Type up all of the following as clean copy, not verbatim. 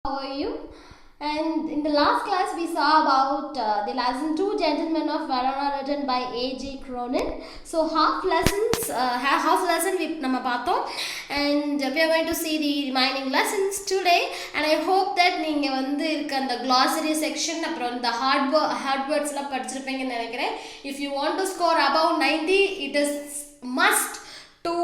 How are you? And in the last class we saw about the lesson Two Gentlemen of Verona written by A.G. Cronin. So half lesson we நம்ம பார்த்தோம், and we are going to see the remaining lessons today. And I hope that நீங்க வந்து இருக்க அந்த glossary section அப்புறம் இந்த hard words எல்லாம் படிச்சிருப்பீங்கன்னு நினைக்கிறேன். If you want to score above 90, it is must to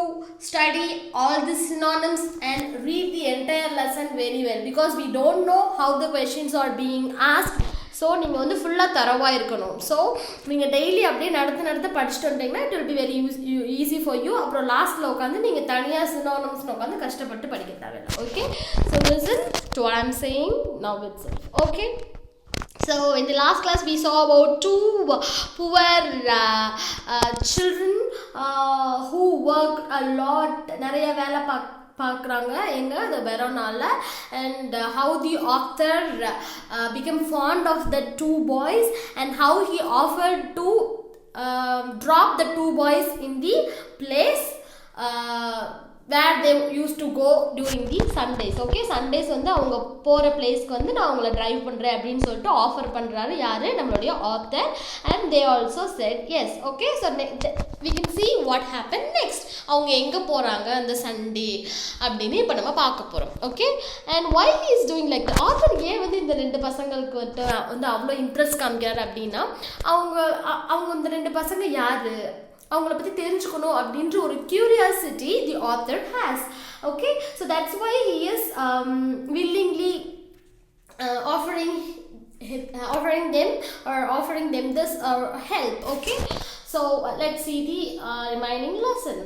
study all the synonyms and read the entire lesson very well, because we don't know how the questions are being asked. So நீங்கள் வந்து ஃபுல்லாக தரவாக இருக்கணும். So நீங்கள் daily அப்படியே நடத்து படிச்சுட்டு வந்தீங்கன்னா it will be very easy for you. அப்புறம் லாஸ்ட்டில் உட்காந்து நீங்கள் தனியாக சினானம்ஸ்னு உட்காந்து கஷ்டப்பட்டு படிக்க தேவையில்லை. Okay, so listen to what I'm saying now itself. Okay. So in the last class we saw about two poor children who work a lot, நிறைய வேலை பார்க்குறாங்க எங்க the Verona, and how the author became fond of the two boys and how he offered to drop the two boys in the place where they used to go during the Sundays. Okay, Sundays வந்து அவங்க போகிற பிளேஸ்க்கு வந்து நான் அவங்கள drive பண்ணுறேன் அப்படின்னு சொல்லிட்டு ஆஃபர் பண்ணுறாரு யார், நம்மளுடைய author. And they also said yes. Okay, so we can see what happened next. அவங்க எங்கே போகிறாங்க அந்த சண்டே அப்படின்னு இப்போ நம்ம பார்க்க போகிறோம். Okay, and why he is doing like that, author ஏன் வந்து இந்த ரெண்டு பசங்களுக்கு வந்து அவ்வளோ இன்ட்ரெஸ்ட் காமிக்கிறார் அப்படின்னா, அவங்க இந்த ரெண்டு பசங்க யார், அவங்கள பற்றி தெரிஞ்சுக்கணும் அப்படின்ற ஒரு curiosity the author has. Okay, so that's why he is willingly offering them this help. Okay, so let's see the remaining lesson.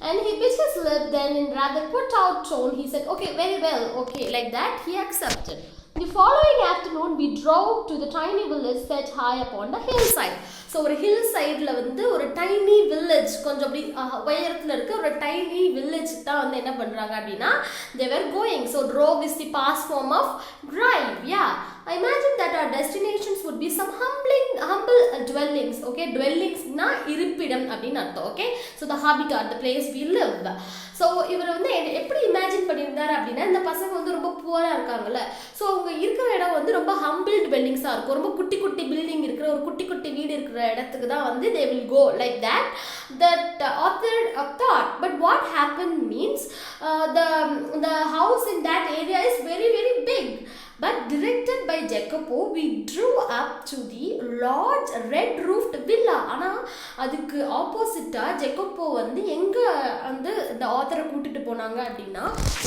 And he bit his lip, then in rather put out tone he said, okay, very well, okay, like that he accepted. The following afternoon we drove to the tiny village set high upon the hillside. So ஒரு hill சைடில் வந்து ஒரு tiny village, கொஞ்சம் அப்படி உயரத்தில் இருக்க ஒரு tiny village தான் வந்து என்ன பண்ணுறாங்க அப்படின்னா they were going. So drove is the past form of drive. Yeah, I imagine that our destinations would be some humble dwellings. Okay, dwellings na இருப்பிடம் அப்படின்னு அர்த்தம். Okay, so the habitat, the place we live. So இவர் வந்து எப்படி imagine பண்ணியிருந்தார் அப்படின்னா, இந்த பசங்க வந்து ரொம்ப புவராக இருக்காங்கல்ல, ஸோ அவங்க இருக்கிற இடம் வந்து ரொம்ப ஹம்பிள் டுவெல்லிங்ஸாக இருக்கும், ரொம்ப குட்டி குட்டி பில்டிங் இருக்கிற ஒரு குட்டி குட்டி வீடு இருக்கிற இடத்துக்கு தான் வந்து they will go like that. That author thought, but what happened means the house in that area is very very big. But directed by Jacopo, we drew up to the large red-roofed villa. ஆனால் அதுக்கு ஆப்போசிட்டாக ஜெக்கோப்போ வந்து எங்கே வந்து இந்த ஆத்தரை கூட்டிட்டு போனாங்க அப்படின்னா,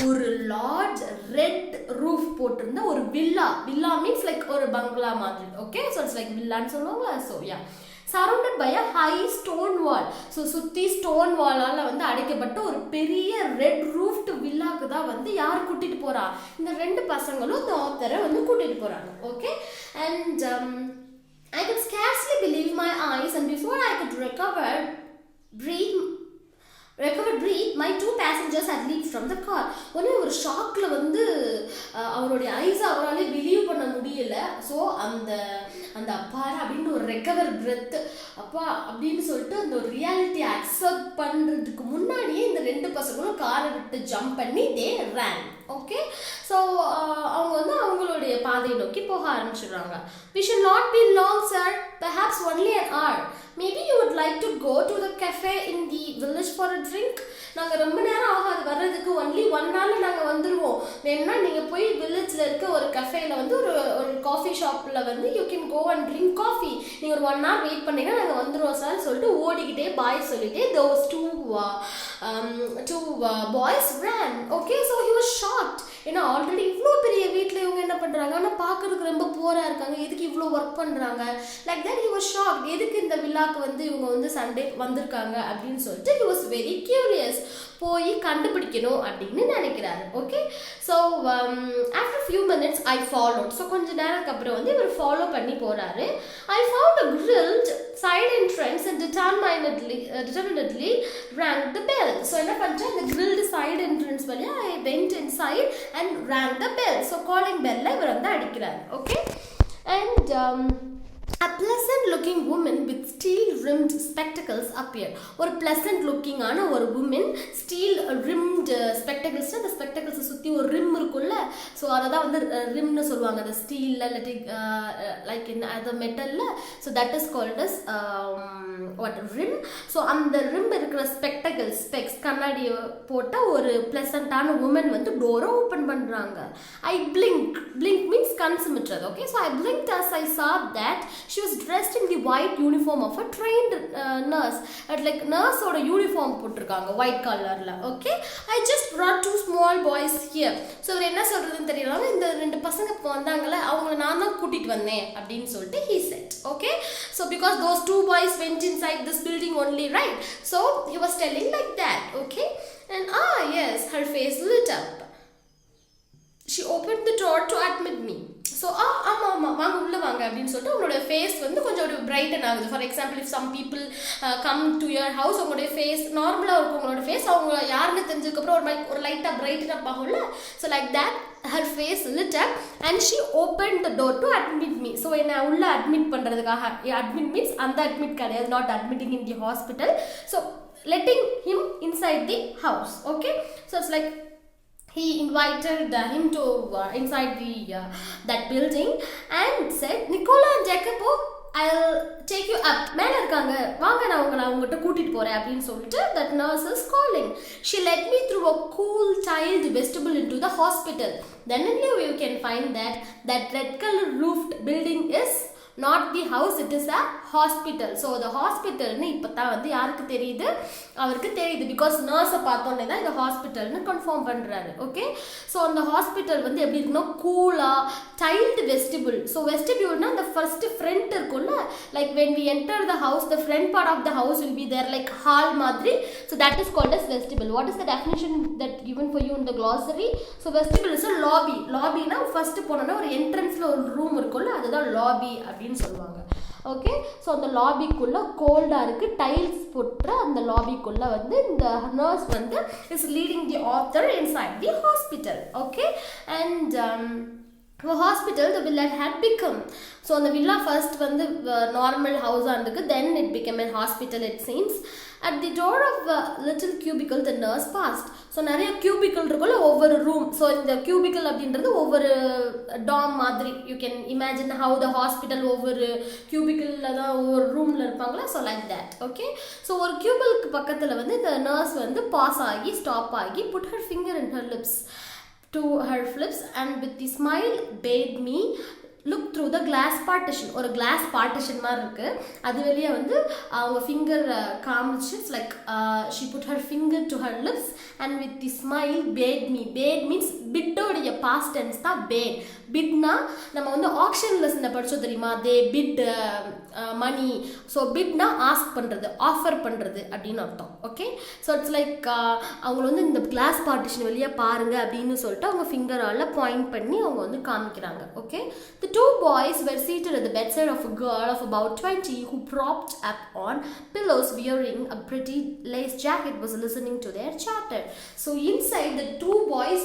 ஒரு லார்ஜ் ரெட் ரூஃப் போட்டிருந்த ஒரு வில்லா மீன்ஸ் லைக் ஒரு பங்களா மாதிரி. ஓகே, ஸோ இட்ஸ் லைக் வில்லான்னு சொல்லுவாங்களா. So yeah, surrounded by a high stone wall. So சுற்றி ஸ்டோன் வாலால் வந்து அடைக்கப்பட்ட ஒரு பெரிய ரெட் ரூஃப்டு வில்லாக்கு தான் வந்து யார் கூட்டிகிட்டு போகிறா, இந்த ரெண்டு பசங்களும் இந்த ஆத்தரை வந்து கூட்டிகிட்டு போகிறாங்க. Okay, and I could scarcely believe my eyes, and before I could recover breathe, my two passengers had leaped from the car. ஒரே ஒரு ஷாக்கில் வந்து அவருடைய ஐஸை அவராலே பிலீவ் பண்ண முடியல. ஸோ அந்த அப்பாரு அப்படின்னு ஒரு ரெக்கவர் பிரெத் அப்பா அப்படின்னு சொல்லிட்டு அந்த ஒரு ரியாலிட்டி அக்செப்ட் பண்ணுறதுக்கு முன்னாடியே இந்த ரெண்டு பசங்களும் காரை விட்டு ஜம்ப் பண்ணி தே ரேன். ஓகே, ஸோ அவங்க வந்து அவங்களுடைய பாதையை நோக்கி போக ஆரம்பிச்சிடுறாங்க. We should not be long, sir. Perhaps only an hour. Maybe you would like to go to the cafe in the village for a drink. நாங்கள் ரொம்ப நேரம் ஆகாது வர்றதுக்கு, ஒன்லி 1 hour நாங்கள் வந்துடுவோம். வேணும்னா நீங்கள் போய் வில்லேஜில் இருக்க ஒரு கஃபேயில் வந்து ஒரு காஃபி ஷாப்பில் வந்து you can go and drink coffee. நீங்கள் ஒரு 1 hour வெயிட் பண்ணிங்கன்னா நாங்கள் வந்துடுவோம் சார் சொல்லிட்டு ஓடிக்கிட்டே பாய் சொல்லிட்டே those two boys ran. Okay, so he was shocked. ஏன்னா ஆல்ரெடி இவ்வளோ பெரிய வீட்டில் இவங்க என்ன பண்ணுறாங்க, ஆனால் பார்க்கறதுக்கு ரொம்ப போராக இருக்காங்க, எதுக்கு இவ்வளோ ஒர்க் பண்ணுறாங்க, like that he was shocked. எதுக்கு இந்த விழாக்கு வந்து இவங்க வந்து சண்டே வந்திருக்காங்க அப்படின்னு சொல்லிட்டு he was very curious. போய் கண்டுபிடிக்கணும் அப்படின்னு நினைக்கிறாரு. Okay, so after few minutes I followed. So கொஞ்சம் நேரத்துக்கு அப்புறம் வந்து இவர் ஃபாலோ பண்ணி போகிறாரு. I found a grilled side entrance and determinedly rang the bell. So என்ன பண்ணுறேன், இந்த grilled side entrance வழியா I went inside and rang the bell. So calling பெல்ல இவர் வந்து அடிக்கிறாரு. Okay, and A pleasant looking woman with steel rimmed spectacles appeared. ஒரு pleasant looking ஆன ஒரு woman steel rimmed spectacles, அந்த spectacles சுத்தி ஒரு rim இருக்குல்ல, so அததான் வந்து rimனு சொல்லுவாங்க, அந்த ஸ்டீல்ல like in other metalல, so that is called as what rim. so அந்த rim இருக்கிற spectacles specs கண்ணாடி போட்ட ஒரு pleasant ஆன woman வந்து டோரை ஓபன் பண்றாங்க. I blink means கண்சுமிட்றது. okay, so I blinked as I saw that she was dressed in the white uniform of a trained nurse. like nurse oda uniform போட்டுருக்காங்க white colorல. okay, I just brought 2 small boys here. so அவர் என்ன சொல்றதுன்னு தெரியல, இந்த ரெண்டு பசங்க வந்தாங்கல அவங்கள நான் தான் கூட்டிட்டு வந்தேன் அப்படினு சொல்லிட்டு he said. okay, so because those 2 boys went inside this building only, right? so he was telling like that. okay, and yes, her face lit up. she opened the door to admit me. so ஆமா வாங்க உள்ள வாங்க அப்படினு சொல்லிட்டு உங்களோட face வந்து கொஞ்சம் ஒரு பிரைட்டன் ஆகுது. For example if some people come to your house, உங்களோட ஃபேஸ் நார்மலா இருக்கும், உங்களோட ஃபேஸ் அவங்க யாருன்னு தெரிஞ்சதுக்கு அப்புறம் ஒரு லைட்டா பிரைட்டன் அப் ஆகும்ல, so like that her face lit up and she opened the door to admit me. so என்ன உள்ள அட்மிட் பண்றதுக்காக, admit means அந்த அட்மிட் கிடையாது, not admitting in the hospital, so letting him inside the house. okay, so it's like he invited him to inside the that building and said, Nicola and Jacopo, I'll take you up. மேல இருக்காங்க, வாங்க நான் உங்களை அவங்ககிட்ட கூட்டிட்டு போறேன் அப்படின்னு சொல்லிட்டு that nurse is calling. she led me through a cool tiled vestibule into the hospital. then only you can find that red color roofed building is not the house, it is a hospital. so the hospital னு இப்பதான் வந்து யாருக்கு தெரியுது, அவருக்கு தெரியுது, because nurse பார்த்தோன்னே தான் இந்த ஹாஸ்பிட்டல்னு கன்ஃபார்ம் பண்றாரு. ஓகே, so அந்த ஹாஸ்பிட்டல் வந்து எப்படி இருக்குன்னா கூலா tiled vestibule. so vestibule னா the first front இருக்கும்ல, like when we enter the house, the front part of the house will be there like hall மாதிரி, so that is called as vestibule. what is the definition that given for you in the glossary? so vestibule is a lobby. lobby னா first போனோம்னா ஒரு என்ட்ரன்ஸ்ல ஒரு room இருக்கும்ல, அதுதான் lobby அப்படின்னு சொல்லுவாங்க. ஓகே, ஸோ அந்த லாபிக்குள்ள கோல்டாக இருக்குது, டைல்ஸ் போட்டுற அந்த லாபிக்குள்ள வந்து இந்த நர்ஸ் வந்து is leading the author inside the hospital. Okay, and hospital the villa had become. so அந்த villa first வந்து normal house இருந்துக்கு, then it became a hospital it seems. at the door of a little cubicle the nurse passed. so நிறைய cubicle இருக்குல்ல ஒவ்வொரு room, so இந்த cubicle அப்படின்றது ஒவ்வொரு dorm மாதிரி, you can imagine how the hospital ஒவ்வொரு cubicleல தான் ஒவ்வொரு roomல இருப்பாங்களா, so like that. okay, so ஒரு cubicle பக்கத்துல வந்து the nurse வந்து pass ஆகி stop ஆகி put her finger in her lips to her lips and with the smile bade me look through the glass partition. ஒரு glass partition மாதிரி இருக்கு, அது வெளியே வந்து அவங்க ஃபிங்கர் காமிச்சு, like she put her finger to her lips and with the smile bade me. bade means bid உடைய past tense தான் bade. bidனா நம்ம வந்து auction lesson படிச்சோம் தெரியுமா, they bid money. so bidனா ask பண்றது, offer பண்றது அப்படின்னு அர்த்தம். ஓகே, so it's like அவங்க வந்து இந்த glass partition வெளியே பாருங்க அப்படின்னு சொல்லிட்டு அவங்க ஃபிங்கரால பாயிண்ட் பண்ணி அவங்க வந்து காமிக்கிறாங்க. Okay, the 2 boys were seated at the bedside of a girl of about 20 who propped up on pillows wearing a pretty lace jacket was listening to their chatter. so inside the 2 boys,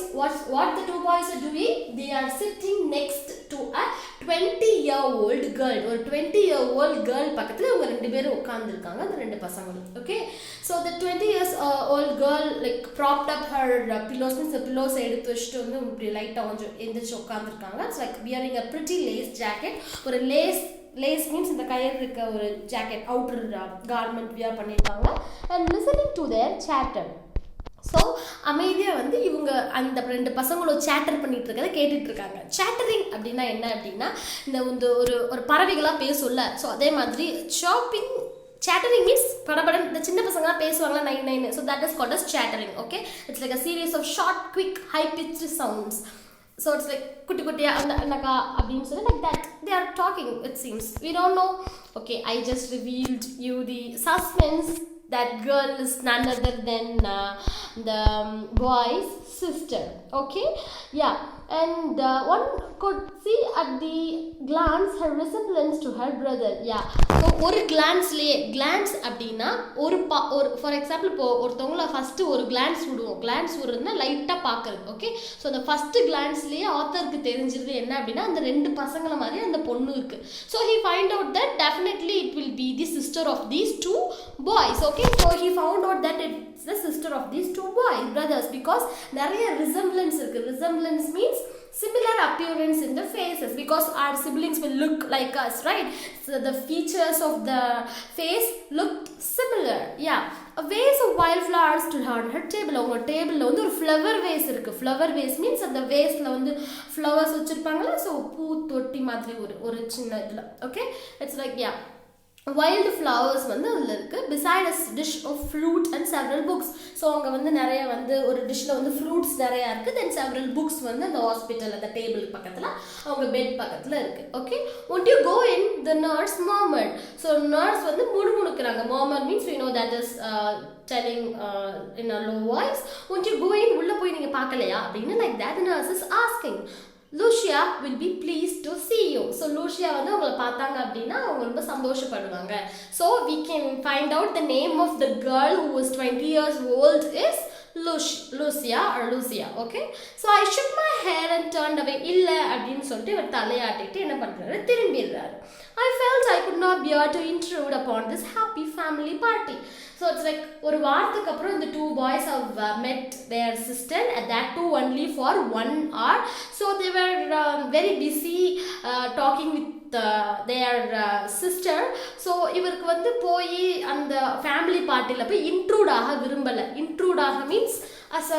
what the 2 boys are doing, they are sitting next to a 20-year-old girl. ஒரு 20-year-old girl பக்கத்துல அவங்க ரெண்டு பேரும் உட்கார்ந்திருக்காங்க, அந்த ரெண்டு பசங்களும். okay, so the 20-year-old girl like propped up her pillows, means the pillows எடுத்து வச்சிட்டு வந்து இப்படி லைட்டா கொஞ்சம் எந்திரிச்சு உட்கார்ந்திருக்காங்க. it's like wearing a pretty lace jacket. ஒரு lace means இந்த கயிறு இருக்க ஒரு jacket, outer garment wear பண்ணிருக்காங்க and listening to their chatter. So அமைதியாக வந்து இவங்க அந்த ரெண்டு பசங்களும் சேட்டர் பண்ணிட்டு இருக்கிறத கேட்டுட்டு இருக்காங்க. சேட்டரிங் அப்படின்னா என்ன அப்படின்னா, இந்த ஒரு பறவைகளாக பேசும்ல, ஸோ அதே மாதிரி ஷாப்பிங் சேட்டரிங் மீன்ஸ் படபடன் இந்த சின்ன பசங்களாம் பேசுவாங்களா நைன், so that is called as chattering. Okay, it's like a series of short quick high pitched sounds. so it's like குட்டி குட்டியா அண்ணக்கா அப்படின்னு சொல்லி like that they are talking, it seems. we don't know. okay, I just revealed you the suspense that girl is none other than the boy's sister. Okay, yeah, and one could see at the glance her resemblance to her brother. Yeah, so ஒரு கிளான்ஸ்லயே glance அப்படின்னா ஒரு for example இப்போ ஒருத்தவங்கள first ஒரு glance விடுவோம். glance விடுறதுன்னா லைட்டாக பார்க்கறது. Okay, so அந்த ஃபர்ஸ்ட் கிளான்ஸ்லேயே ஆத்தருக்கு தெரிஞ்சிருது என்ன அப்படின்னா அந்த ரெண்டு பசங்களை மாதிரி அந்த பொண்ணு இருக்கு. So he find out that definitely it will be the sister of these two boys. Okay, so he found out that it's the sister of these two brothers because நிறைய resemblance இருக்கு. resemblance means similar appearance in the faces because our siblings will look like us, right? So the features of the face looked similar. Yeah, a vase of wildflowers stood on her table. அவங்க டேபிள்ல வந்து ஒரு flower ways இருக்கு. Flower ways means அந்த வேஸ்ல வந்து flowers வச்சிருப்பாங்கல்ல, so பூ தொட்டி மாதிரி ஒரு சின்ன இதுல. Okay, it's like yeah wild flowers வந்து அதில் இருக்குது. Beside as dish of fruit and several books. So அங்கே வந்து நிறைய வந்து ஒரு டிஷ்ஷில் வந்து ஃப்ரூட்ஸ் நிறையா இருக்குது. தென் செவரல் புக்ஸ் வந்து அந்த ஹாஸ்பிட்டல் அந்த டேபிள் பக்கத்தில் அவங்க பெட் பக்கத்தில் இருக்குது. Okay, won't you go in the nurse murmured. So nurse வந்து முணுமுணுக்கிறாங்க. murmur means we know that is telling in a low voice. won't you go in, உள்ளே போய் நீங்கள் பார்க்கலையா அப்படின்னு like that the nurse is asking. Lucia will be pleased to see you. So Lucia வந்து அவங்கள பார்த்தாங்க அப்படின்னா அவங்க ரொம்ப சந்தோஷப்படுவாங்க. So we can find out the name of the girl who was 20 years old is Lucia or Lucia. Okay, so I shook my hair and turned away. இல்ல அப்படின்னு சொல்லிட்டு இவர் தலையாட்டிட்டு என்ன பண்றாரு, திரும்பிடுறாரு. I felt I could not bear to intrude upon this happy family party. So it's like ஒரு வாரத்துக்கு அப்புறம் the two boys have met their sister and that too only for 1 hour. So they were very busy talking with their sister. So இவருக்கு வந்து போய் அந்த family பார்ட்டியில் போய் intrude ஆக விரும்பலை. இன்ட்ரூட் ஆக மீன்ஸ் அஸ்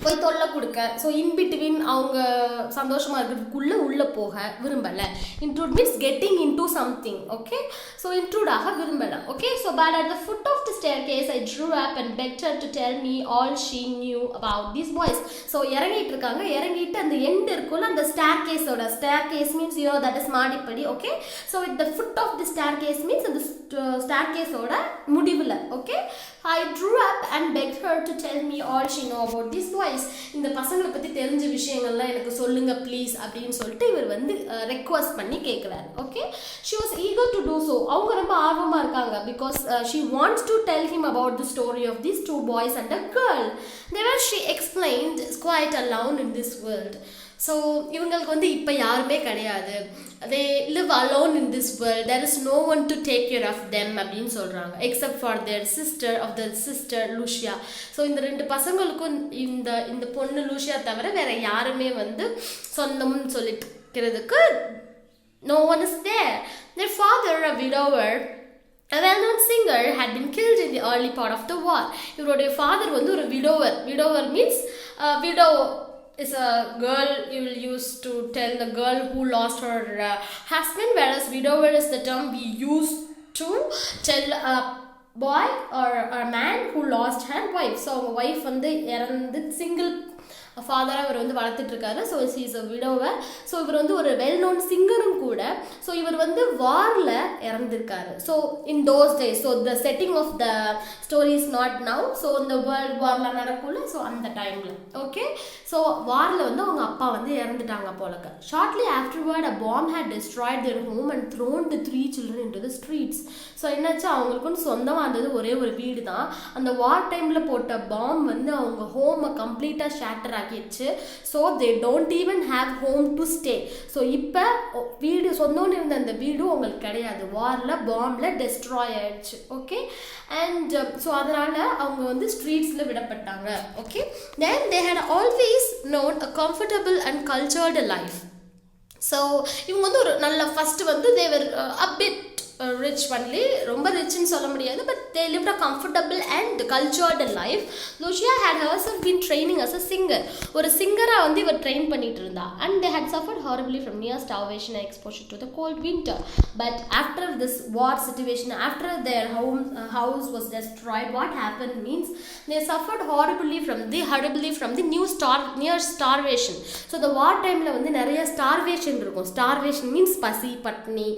போய் தொல்லை கொடுக்க. ஸோ இன்பிட்வீன் அவங்க சந்தோஷமாக இருக்கிறதுக்குள்ளே உள்ளே போக விரும்பலை. Intrude means getting into something. Okay, so intrude ஆக விரும்பலை. Okay, so but at the foot of the staircase I drew up and begged her to tell me all she knew about these boys. So இறங்கிட்டு இருக்காங்க. இறங்கிட்டு அந்த end இருக்கும்ல அந்த staircase-ஓட, staircase means you know that is மாடிப்படி. Okay, so at the foot of the staircase means அந்த staircase-ஓட முடிவில். Okay, I drew up and begged her to tell me all she know about these boys. இந்த பசங்களை பற்றி தெரிஞ்ச விஷயங்கள்லாம் எனக்கு சொல்லுங்க ப்ளீஸ் அப்படின்னு சொல்லிட்டு இவர் வந்து ரெக்வஸ்ட் பண்ணி கேட்குறாரு. Okay, she was eager to do so. அவங்க ரொம்ப ஆர்வமாக இருக்காங்க because she wants to tell him about the story of these two boys and a girl. Never she explained is quite alone in this world. So இவங்களுக்கு வந்து இப்போ யாருமே கிடையாது. they live alone in this world. there is no one to take care of them அப்படின்னு சொல்கிறாங்க except for their sister Lucia. So இந்த ரெண்டு பசங்களுக்கும் இந்த பொண்ணு லூசியா தவிர வேற யாருமே வந்து சொந்தம்னு சொல்லிக்கிறதுக்கு no one is there. Their father, a widower, a well-known singer, had been killed in the early part of the war. இவருடைய ஃபாதர் வந்து ஒரு widower means widow is a girl you will use to tell the girl who lost her husband, whereas widower is the term we use to tell a boy or a man who lost her wife. So அவங்க wife வந்து இறந்து single ஃபாதராக இவர் வந்து வளர்த்துட்டு இருக்காரு. So she is a widower. So இவர் வந்து ஒரு வெல் நோன் சிங்கரும் கூட. ஸோ இவர் வந்து வாரில் இறந்துருக்காரு. So in those days, so the setting of the story is not now. So இந்த வேர்ல்டு வார்லாம் நடக்கும்ல, ஸோ அந்த டைமில். ஓகே, ஸோ வாரில் வந்து அவங்க அப்பா வந்து இறந்துட்டாங்க போலக்க. Shortly afterward a bomb had destroyed their home and thrown the 3 children into the streets. So என்னாச்சு, அவங்களுக்குன்னு சொந்தமாக இருந்தது ஒரே ஒரு வீடு தான். அந்த வார் டைமில் போட்ட பாம் வந்து அவங்க ஹோமை கம்ப்ளீட்டாக ஷேட்டர் ஆகிடுச்சு. So they don't even have home to stay. So இப்போ வீடு சொந்தோன்னு இருந்த அந்த வீடும் அவங்களுக்கு கிடையாது. வாரில் பாம்பில் டெஸ்ட்ராய் ஆயிடுச்சு. ஓகே, அண்ட் ஸோ அதனால் அவங்க வந்து ஸ்ட்ரீட்ஸில் விடப்பட்டாங்க. Okay, then they had always known a comfortable and cultured life. So இவங்க வந்து ஒரு நல்ல ஃபஸ்ட்டு வந்து they were a bit rich only, ரொம்ப ரிச்னு சொல்ல முடியாது, but they lived a comfortable and cultured life. Lucia had herself been training as a singer. ஒரு சிங்கரா வந்து இவர் ட்ரெயின் பண்ணிட்டு இருந்தா. And they had suffered horribly from near starvation and exposure to the cold winter. But after this war situation, after their house was destroyed, what happened means they suffered horribly from the near starvation. So the war timeல வந்து நிறைய starvation இருக்கும். Starvation means பசி பட்னி,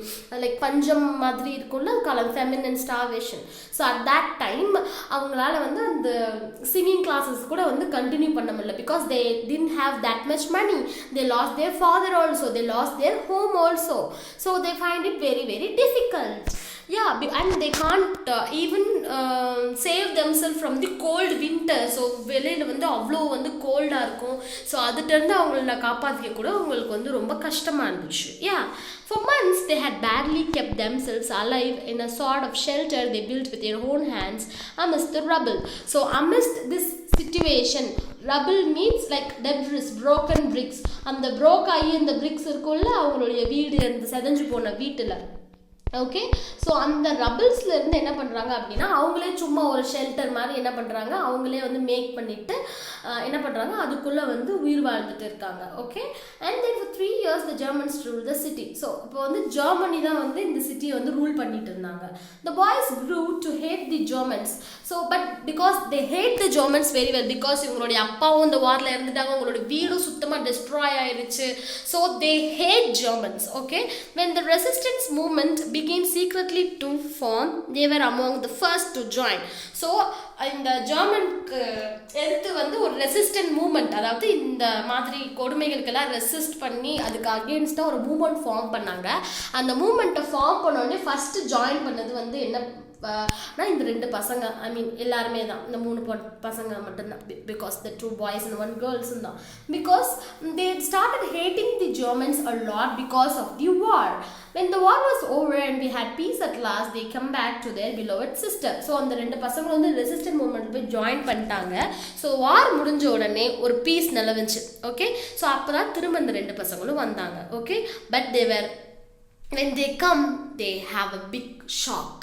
like பஞ்சம் மாதிரி இருக்கும்ல காலம் feminine starvation. So at that time அவங்களால வந்து அந்த சிங்கிங் கிளாஸஸ் கூட வந்து கண்டினியூ பண்ண முடியல because they didn't have that much money. They lost their father also, they lost their home also, so they find it very very difficult. Yeah, and they can't even save themselves from the cold winter. So வெளியில வந்து அவ்வளோ வந்து கோல்டாக இருக்கும். So அதுகிட்டருந்து அவங்கள காப்பாற்றிக்க கூட அவங்களுக்கு வந்து ரொம்ப கஷ்டமாக இருந்துச்சு. Yeah, for months they had barely kept themselves alive in a sort of shelter they built with their own hands amidst the rubble. So amidst this situation, rubble means like debris, broken bricks. அந்த broke ஆகி இந்த bricks இருக்கும்ல அவங்களுடைய வீடு அந்த செதஞ்சு போன வீட்டில். Okay, so அந்த ரபிள்ஸில் இருந்து என்ன பண்ணுறாங்க அப்படின்னா அவங்களே சும்மா ஒரு ஷெல்டர் மாதிரி என்ன பண்ணுறாங்க அவங்களே வந்து மேக் பண்ணிவிட்டு என்ன பண்ணுறாங்க அதுக்குள்ளே வந்து உயிர் வாழ்ந்துட்டு இருக்காங்க. Okay, and then for 3 years the Germans ruled the city. So இப்போ வந்து ஜெர்மனி தான் வந்து இந்த சிட்டியை வந்து ரூல் பண்ணிட்டு இருந்தாங்க. The boys grew to hate the Germans. So but because they hate the Germans very well because இவங்களுடைய அப்பாவும் இந்த வாரில் இருந்துட்டாங்க, உங்களோட வீடும் சுத்தமாக டெஸ்ட்ராய் ஆயிடுச்சு. So they hate Germans. Okay, when the resistance movement began secretly to form, they were among the first to join. So இந்த ஜெர்மனுக்கு எதிர்த்து வந்து ஒரு ரெசிஸ்டன்ட் மூமெண்ட், அதாவது இந்த மாதிரி கொடுமைகளுக்கெல்லாம் ரெசிஸ்ட் பண்ணி அதுக்கு அகேன்ஸ்டாக ஒரு மூமெண்ட் ஃபார்ம் பண்ணாங்க. அந்த மூமெண்ட்டை ஃபார்ம் பண்ணோடனே ஃபஸ்ட்டு ஜாயின் பண்ணது வந்து என்ன இந்த 2 பசங்க, ஐ மீன் எல்லாருமே தான், இந்த 3 பசங்க மட்டும்தான், because the 2 boys and 1 girls தான், because they started hating the Germans a lot because of the war. When the war was over and we had peace at last, they come back to their beloved sister. So அந்த 2 பசங்க வந்து resistant movement போய் join பண்ணிட்டாங்க. So வார் முடிஞ்ச உடனே ஒரு piece நிலவுச்சு. Okay, so அப்போ தான் திரும்ப அந்த 2 பசங்களும் வந்தாங்க. Okay, but when they come they have a big shock.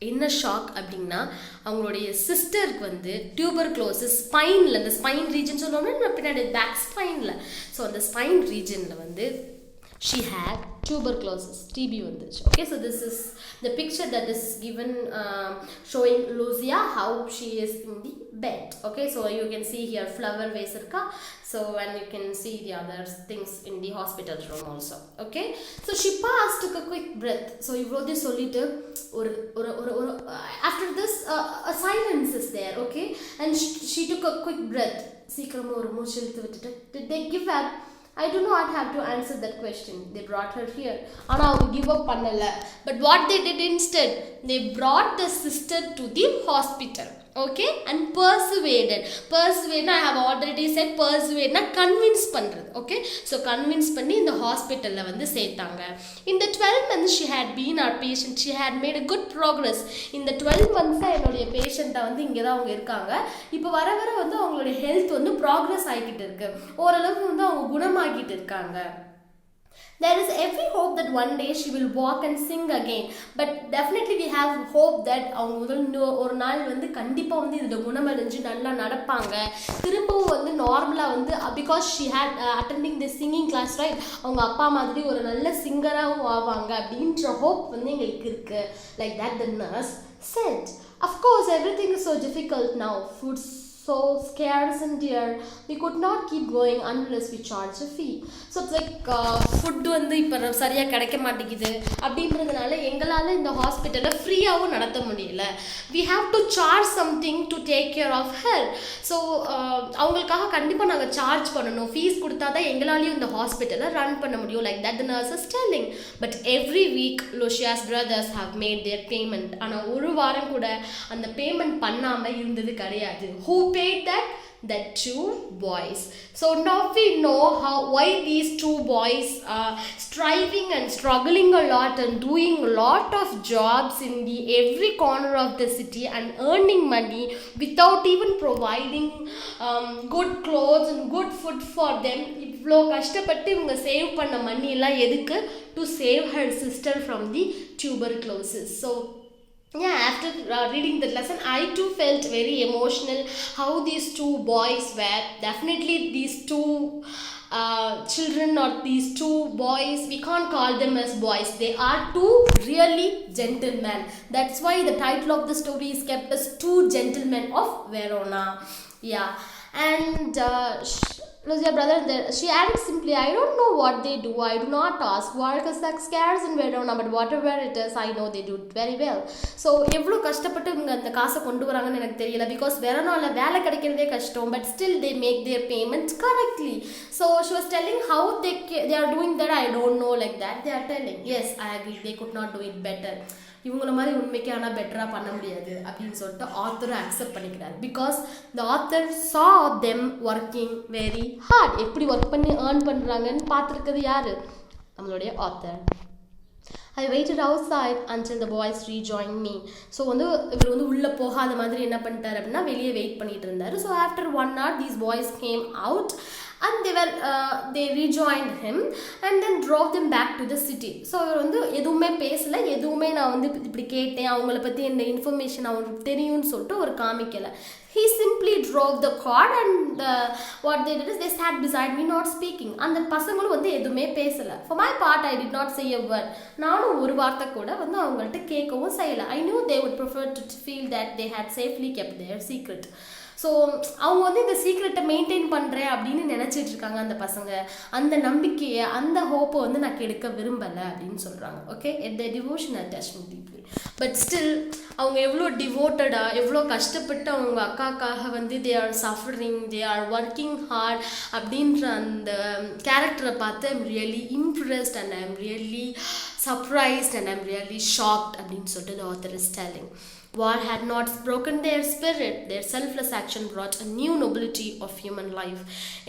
என்ன ஷாக் அப்படின்னா அவங்களுடைய சிஸ்டருக்கு வந்து டியூபர்குலோசிஸ் ஸ்பைனில், அந்த ஸ்பைன் ரீஜன் சொல்லுவோம்னா பின்னாடி பேக் ஸ்பைனில், ஸோ அந்த ஸ்பைன் ரீஜனில் வந்து she had tuberculosis, TB வந்துச்சு. Okay, so this is the picture that is given showing Lucia how she is in the bed. Okay, so you can see here flower vase irka, so and you can see the other things in the hospital room also. Okay, so she paused, took a quick breath. So ivrodhi solittu or after this a silence is there. Okay, and she took a quick breath. சீக்கிரமா ஒரு மூச்சு இழுத்து விட்டுட்டு did they give up? I do not have to answer that question. They brought her here. Ana avanga give up pannala. But what they did instead, they brought the sister to the hospital. Okay, and persuade, I have already said persuade na convince பண்றது. Okay, so convince பண்ணி இந்த ஹாஸ்பிட்டல்ல வந்து சேர்த்தாங்க. In the 12 months she had been our patient, she had made a good progress. இந்த 12 months என்னுடைய பேஷண்ட்டை வந்து இங்கே தான் அவங்க இருக்காங்க. இப்போ வர வர வந்து அவங்களுடைய ஹெல்த் வந்து ப்ராக்ரஸ் ஆகிக்கிட்டு இருக்கு, ஓரளவுக்கு வந்து அவங்க குணமாகிட்டு இருக்காங்க. There is every hope that one day she will walk and sing again, but definitely we have hope that அவங்க முதல் ஒரு நாள் வந்து கண்டிப்பாக வந்து இதில் குணமடைஞ்சு நல்லா நடப்பாங்க, திரும்பவும் வந்து நார்மலாக வந்து because she had attending the singing class, right, அவங்க அப்பா மாதிரி ஒரு நல்ல சிங்கராகவும் ஆவாங்க அப்படின்ற ஹோப் வந்து எங்களுக்கு இருக்குது. Like that the nurse said. Of course everything is so difficult now, food's so scarce and dear, we could not keep going unless we charge a fee. So it's like food வந்து இப்போ சரியாக கிடைக்க மாட்டேங்குது அப்படின்றதுனால எங்களால் இந்த ஹாஸ்பிட்டலை ஃப்ரீயாகவும் நடத்த முடியல. we have to charge something to take care of her. So அவங்களுக்காக கண்டிப்பாக நாங்கள் சார்ஜ் பண்ணணும், ஃபீஸ் கொடுத்தா தான் எங்களாலையும் இந்த ஹாஸ்பிட்டலை ரன் பண்ண முடியும். Like that the nurse is telling. But every week Lucia's brothers have made their payment. ஆனால் ஒரு வாரம் கூட அந்த பேமெண்ட் பண்ணாமல் இருந்தது கிடையாது. Who paid that? The 2 boys. So now we know why these 2 boys are striving and struggling a lot and doing a lot of jobs in the every corner of the city and earning money without even providing good clothes and good food for them. இவ்வளோ கஷ்டப்பட்டு இவங்க save பண்ண மணி எல்லாம் எதுக்கு? To save her sister from the tuberculosis. So yeah, after reading the lesson I too felt very emotional how these 2 boys were. Definitely these 2 children or these 2 boys, we can't call them as boys, they are 2 really gentlemen. That's why the title of the story is kept as 2 Gentlemen of Verona. Yeah, and was your brother there? She added simply, I don't know what they do. I do not ask. Work is like scarce in Verona, but whatever it is, I know they do it very well. So எவ்வளோ கஷ்டப்பட்டு இவங்க அந்த காசை கொண்டு வராங்கன்னு எனக்கு தெரியல. Because வெரோனாவில் வேலை கிடைக்கிறதே கஷ்டம். But still they make their payments correctly. So she was telling how they are doing that. I don't know like that. They are telling, yes, I agree. They could not do it better. இவங்கள மாதிரி உண்மைக்கு ஆனால் பெட்டராக பண்ண முடியாது அப்படின்னு சொல்லிட்டு ஆத்தரும் accept பண்ணிக்கிறார். பிகாஸ் த ஆத்தர் சா தெம் ஒர்க்கிங் வெரி ஹார்ட். எப்படி ஒர்க் பண்ணி ஏர்ன் பண்ணுறாங்கன்னு பார்த்துருக்கிறது யார்? நம்மளுடைய author. I waited outside until the boys rejoined me. So இவர் உள்ளே போகாத மாதிரி என்ன பண்ணிட்டார் அப்படின்னா வெளியே வெயிட் பண்ணிட்டு இருந்தார். So after 1 hour these boys came out and they rejoined him and then drove them back to the city. So அவர் எதுவுமே பேசலை, எதுவுமே நான் இப்படி கேட்டேன், அவங்கள பற்றி இந்த இன்ஃபர்மேஷன் அவங்களுக்கு தெரியும்னு சொல்லிட்டு ஒரு காமிக்கலை. He simply drove the car and what they did is they sat beside me not speaking. அந்த பசங்களும் எதுவுமே பேசலை. For my part I did not say a word. நானும் ஒரு வார்த்தை கூட அவங்கள்ட்ட கேட்கவும் செய்யலை. I knew they would prefer to feel that they had safely kept their secret. So அவங்க இந்த சீக்ரெட்டை மெயின்டைன் பண்ணுறேன் அப்படின்னு நினச்சிட்டு இருக்காங்க அந்த பசங்க. அந்த நம்பிக்கையை அந்த ஹோப்பை நான் கெடுக்க விரும்பலை அப்படின்னு சொல்கிறாங்க. Okay, the devotion attached me deeply. But still அவங்க எவ்வளோ டிவோட்டடாக எவ்வளோ கஷ்டப்பட்டு அவங்க அக்காக்காக they are suffering, they are working hard அப்படின்ற அந்த கேரக்டரை பார்த்து I'm really impressed and I'm really surprised and I'm really shocked அப்படின்னு சொல்லிட்டு the author is telling. War had not broken their spirit. Their selfless action brought a new nobility of human life.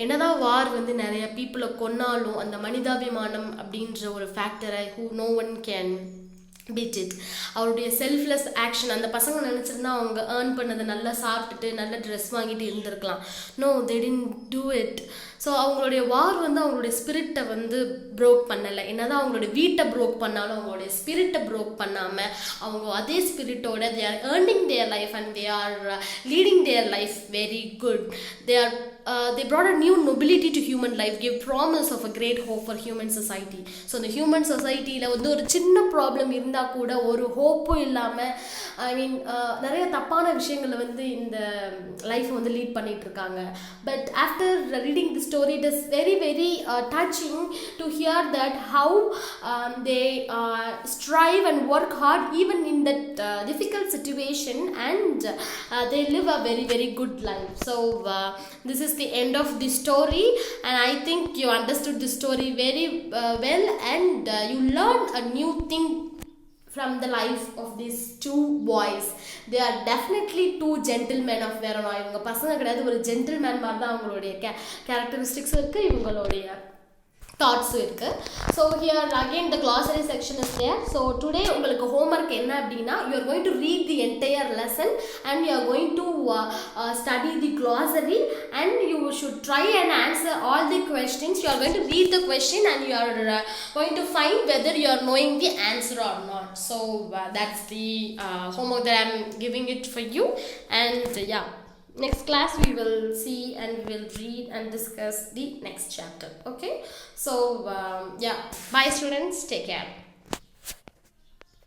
என்னதான் வார் நிறைய பீப்புளை கொன்னாலும் அந்த மனிதாபிமானம் அப்படின்ற ஒரு ஃபேக்டரை no one can beat it. அவருடைய செல்ஃப்லெஸ் ஆக்ஷன் அந்த பசங்க நினச்சிருந்தா அவங்க ஏர்ன் பண்ணதை நல்லா சாப்பிட்டுட்டு நல்ல ட்ரெஸ் வாங்கிட்டு இருந்திருக்கலாம். No, they didn't do it. So அவங்களுடைய வார் அவங்களுடைய ஸ்பிரிட்டை ப்ரோக் பண்ணலை. என்னதான் அவங்களுடைய வீட்டை ப்ரோக் பண்ணாலும் அவங்களுடைய ஸ்பிரிட்டை ப்ரோக் பண்ணாமல் அவங்க அதே ஸ்பிரிட்டோட they are earning their life and they are leading their life very good. They brought a new nobility to human life, gave promise of a great hope for human society. So இந்த human சொசைட்டியில் ஒரு சின்ன problem இருந்தால் கூட ஒரு ஹோப்பும் இல்லாமல் நிறைய தப்பான விஷயங்களை இந்த லைஃப்பை லீட் பண்ணிட்டு இருக்காங்க. But after reading the story, it is very very touching to hear that how they strive and work hard even in that difficult situation and they live a very very good life. So this is the end of the story and I think you understood the story very well and you learned a new thing from the life of these two boys. They are definitely two gentlemen of Verona. இவங்க பசங்க கிடையாது, ஒரு gentleman மாதிரி தான் அவங்களுடைய characteristics இருக்குது, இவங்களுடைய தாட்ஸும் இருக்குது. So here again the glossary section is there. So today உங்களுக்கு ஹோம்ஒர்க் என்ன அப்படின்னா you are going to read the entire lesson and you are going to study the glossary and you should try and answer all the questions. You are going to read the question and you are going to find whether you are knowing the answer or not. So that's the homework that I am giving it for you. And yeah, next class we will see and we will read and discuss the next chapter. Okay, so yeah, bye students, take care.